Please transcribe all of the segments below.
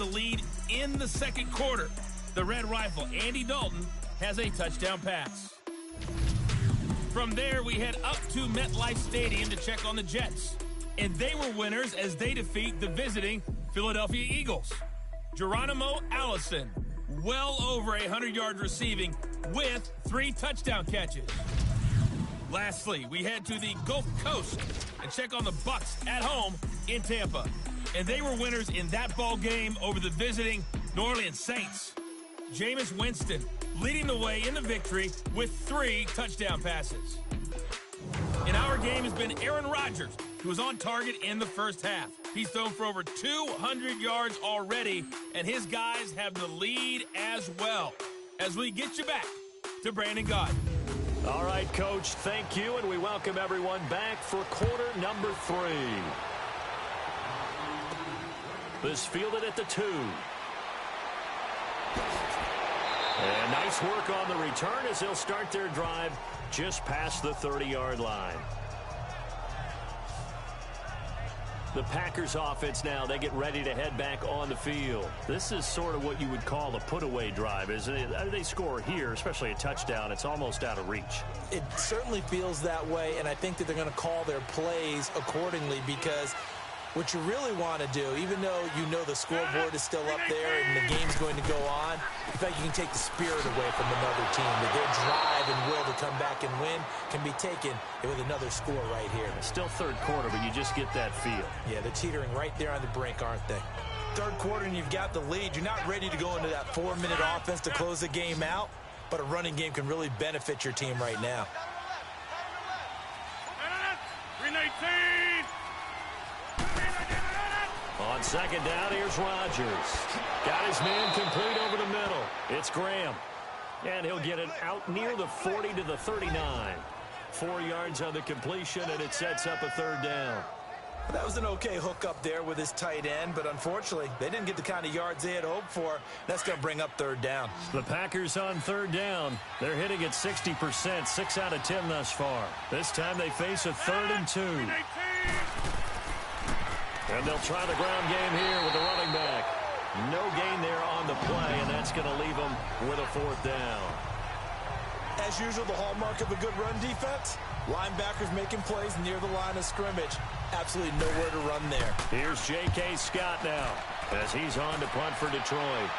the lead in the second quarter. The Red Rifle, Andy Dalton, has a touchdown pass. From there, we head up to MetLife Stadium to check on the Jets. And they were winners as they defeat the visiting Philadelphia Eagles. Geronimo Allison, well over 100 yards receiving with 3 touchdown catches. Lastly, we head to the Gulf Coast and check on the Bucs at home in Tampa. And they were winners in that ball game over the visiting New Orleans Saints. Jameis Winston leading the way in the victory with 3 touchdown passes. In our game has been Aaron Rodgers, who was on target in the first half. He's thrown for over 200 yards already, and his guys have the lead as well. As we get you back to Brandon Gaudin. All right, Coach, thank you, and we welcome everyone back for quarter number 3. This fielded at the 2. And nice work on the return as they'll start their drive just past the 30-yard line. The Packers offense now, they get ready to head back on the field. This is sort of what you would call a put-away drive, isn't it? They score here, especially a touchdown. It's almost out of reach. It certainly feels that way, and I think that they're going to call their plays accordingly because what you really want to do, even though you know the scoreboard is still up there and the game's going to go on, in fact, you can take the spirit away from another team. That their drive and will to come back and win can be taken with another score right here. It's still third quarter, but you just get that feel. Yeah, they're teetering right there on the brink, aren't they? Third quarter and you've got the lead. You're not ready to go into that 4-minute offense to close the game out, but a running game can really benefit your team right now. 319. On second down, here's Rodgers. Got his man complete over the middle. It's Graham. And he'll get it out near the 40 to the 39. 4 yards on the completion, and it sets up a third down. That was an okay hook up there with his tight end, but unfortunately, they didn't get the kind of yards they had hoped for. That's going to bring up third down. The Packers on third down. They're hitting at 60%, 6 out of 10 thus far. This time they face a 3rd and 2. And they'll try the ground game here with the running back. No gain there on the play, and that's going to leave them with a 4th down. As usual, the hallmark of a good run defense, linebackers making plays near the line of scrimmage. Absolutely nowhere to run there. Here's J.K. Scott now as he's on to punt for Detroit.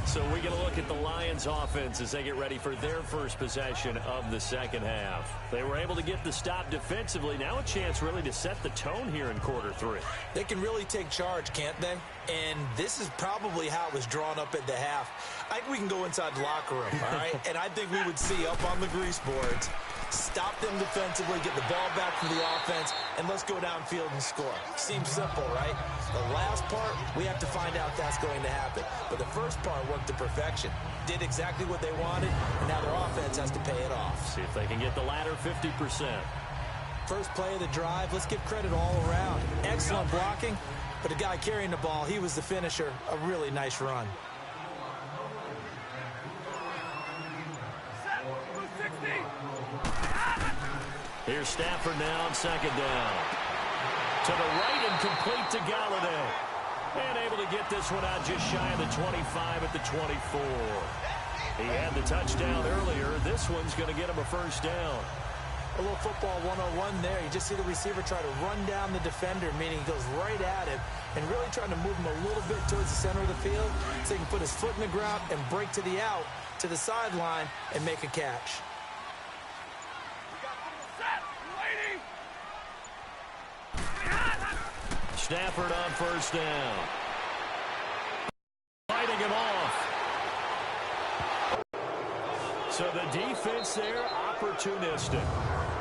So we get a look at the Lions offense as they get ready for their first possession of the second half. They were able to get the stop defensively. Now a chance really to set the tone here in quarter 3. They can really take charge, can't they? And this is probably how it was drawn up at the half. I think we can go inside the locker room, all right? And I think we would see up on the grease boards, stop them defensively, get the ball back for the offense, and let's go downfield and score. Seems simple, right? The last part, we have to find out that's going to happen. But the first part worked to perfection. Did exactly what they wanted, and now their offense has to pay it off. See if they can get the latter 50%. First play of the drive, let's give credit all around. Excellent blocking, but the guy carrying the ball, he was the finisher. A really nice run. Here's Stafford now on second down. To the right and complete to Galladay. And able to get this one out just shy of the 25 at the 24. He had the touchdown earlier. This one's going to get him a first down. A little football 101 there. You just see the receiver try to run down the defender, meaning he goes right at him and really trying to move him a little bit towards the center of the field so he can put his foot in the ground and break to the out, to the sideline, and make a catch. Stafford on first down. Fighting him off. So the defense there, opportunistic.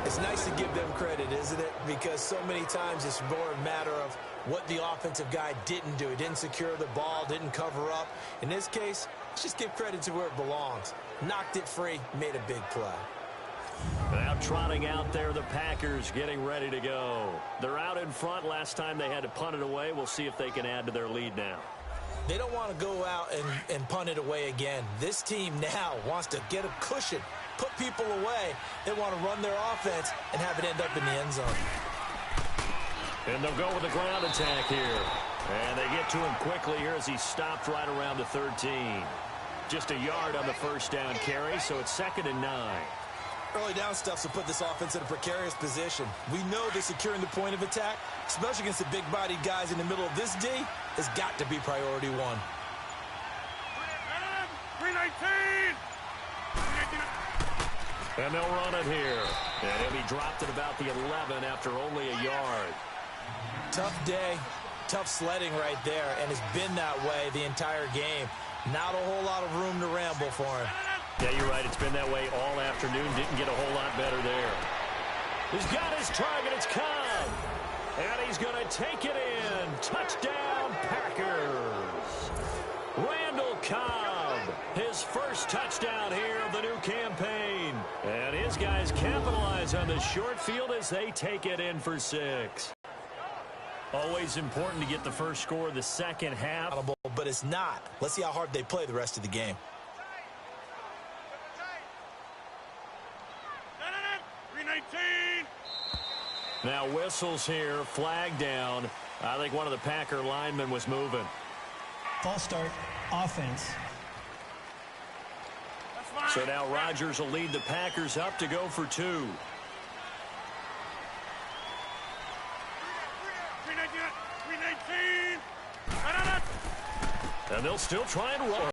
It's nice to give them credit, isn't it? Because so many times it's more a matter of what the offensive guy didn't do. He didn't secure the ball, didn't cover up. In this case, let's just give credit to where it belongs. Knocked it free, made a big play. Now trotting out there, the Packers getting ready to go. They're out in front. Last time they had to punt it away. We'll see if they can add to their lead now. They don't want to go out and punt it away again. This team now wants to get a cushion, put people away. They want to run their offense and have it end up in the end zone. And they'll go with the ground attack here. And they get to him quickly here as he stopped right around the 13. Just a yard on the first down carry, so it's 2nd and 9. Early down stuff will put this offense in a precarious position. We know that securing the point of attack, especially against the big-bodied guys in the middle of this D, has got to be priority one. 319! And they'll run it here. And he'll be dropped at about the 11 after only a yard. Tough day, tough sledding right there, and it's been that way the entire game. Not a whole lot of room to ramble for him. Yeah, you're right. It's been that way all afternoon. Didn't get a whole lot better there. He's got his target. It's Cobb. And he's going to take it in. Touchdown, Packers. Randall Cobb, his first touchdown here of the new campaign. And his guys capitalize on the short field as they take it in for 6. Always important to get the first score of the second half. But it's not. Let's see how hard they play the rest of the game. 319! Now whistles here, flag down. I think one of the Packer linemen was moving. False start, offense. So now Rodgers will lead the Packers up to go for 2. 319! And they'll still try and run.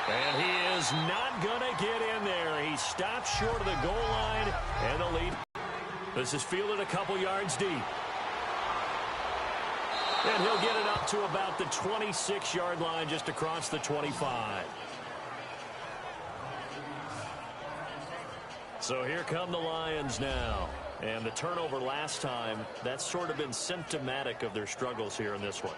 And he is not going to get in there. He stops short of the goal line, and the lead. This is fielded a couple yards deep. And he'll get it up to about the 26-yard line, just across the 25. So here come the Lions now. And the turnover last time, that's sort of been symptomatic of their struggles here in this one.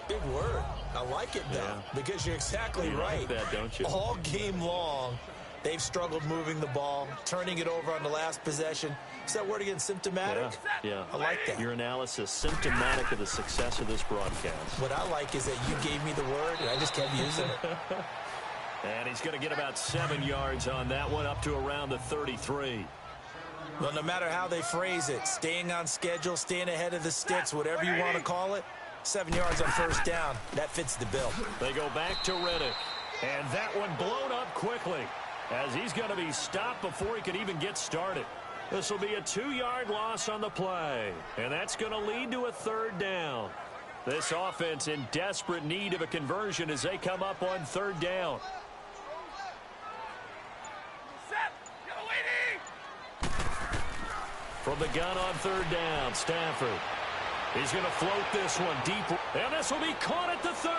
Big word. I like it, though, because you're exactly right. Like that, don't you? All game long, they've struggled moving the ball, turning it over on the last possession. Is that word again, symptomatic? Yeah. I like that. Your analysis, symptomatic of the success of this broadcast. What I like is that you gave me the word, and I just kept using it. And he's going to get about 7 yards on that one, up to around the 33. Well, no matter how they phrase it, staying on schedule, staying ahead of the sticks, whatever you want to call it, 7 yards on first down, that fits the bill. They go back to Riddick. And that one blown up quickly as he's going to be stopped before he could even get started. This will be a 2-yard loss on the play. And that's going to lead to a 3rd down. This offense in desperate need of a conversion as they come up on 3rd down. From the gun on 3rd down, Stafford. He's going to float this one deep. And this will be caught at the 30.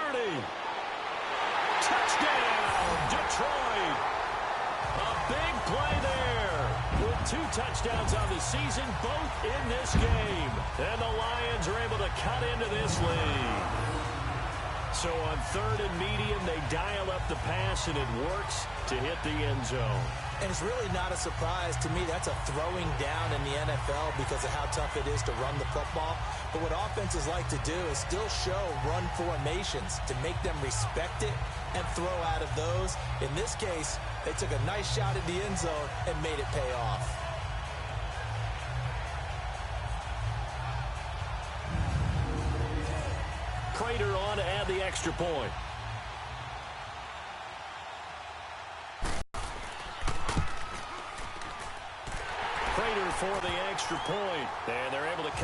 Touchdown, Detroit. A big play there. With 2 touchdowns on the season, both in this game. And the Lions are able to cut into this lead. So on 3rd and medium, they dial up the pass, and it works to hit the end zone. And it's really not a surprise to me. That's a throwing down in the NFL because of how tough it is to run the football. But what offenses like to do is still show run formations to make them respect it and throw out of those. In this case, they took a nice shot at the end zone and made it pay off. Prater on to add the extra point. Prater for the extra point, and they're able to cut.